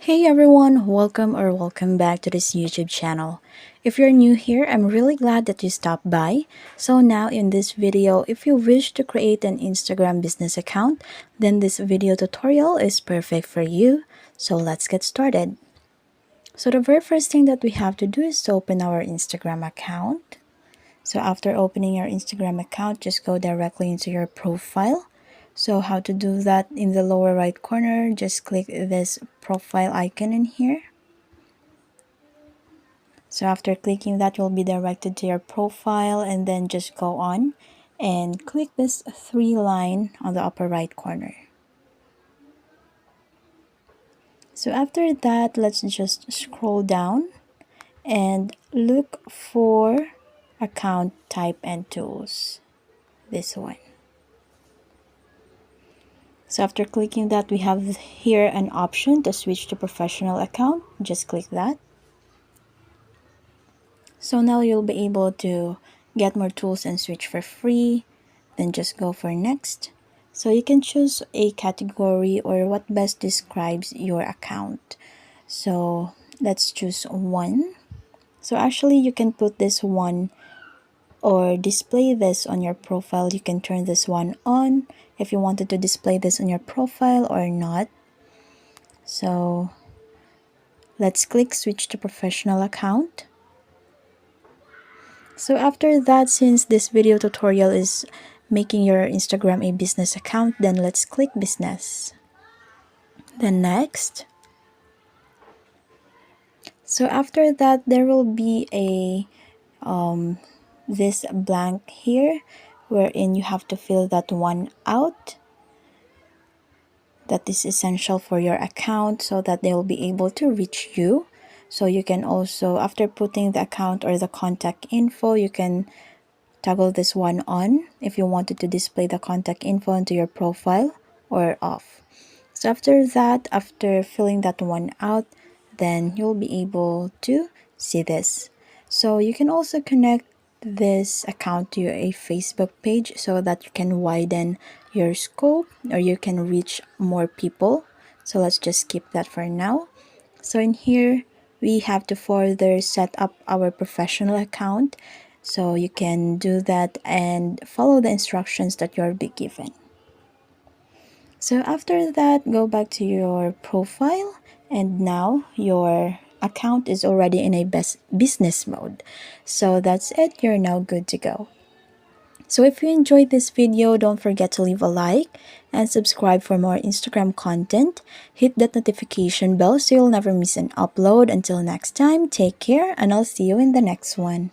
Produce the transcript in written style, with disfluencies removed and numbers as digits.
Hey everyone, welcome back to this YouTube channel. If you're new here, I'm really glad that you stopped by. So now in this video, if you wish to create an Instagram business account, then this video tutorial is perfect for you. So let's get started. So the very first thing that we have to do is to open our Instagram account. So after opening your Instagram account, just go directly into your profile. So how to do that, in the lower right corner, just click this profile icon in here. So after clicking that, you'll be directed to your profile, and then just go on and click this three line on the upper right corner. So after that, let's just scroll down and look for account type and tools, this one. So after clicking that, we have here an option to switch to professional account. Just click that. So now you'll be able to get more tools and switch for free. Then just go for next. So you can choose a category or what best describes your account. So let's choose one. So actually you can put this one or display this on your profile. You can turn this one on if you wanted to display this on your profile or not. So let's click switch to professional account. So after that, since this video tutorial is making your Instagram a business account, then let's click business. Then next. So after that, there will be a this blank here wherein you have to fill that one out. That is essential for your account so that they will be able to reach you. So you can also, after putting the account or the contact info, you can toggle this one on if you wanted to display the contact info into your profile, or off. So after that, after filling that one out, then you'll be able to see this. So you can also connect this account to a Facebook page so that you can widen your scope or you can reach more people. So let's just skip that for now. So in here, we have to further set up our professional account. So you can do that and follow the instructions that you'll be given. So after that, go back to your profile, and now your account is already in a business mode. So that's it, you're now good to go. So if you enjoyed this video, don't forget to leave a like and subscribe for more Instagram content. Hit that notification bell so you'll never miss an upload. Until next time, take care, and I'll see you in the next one.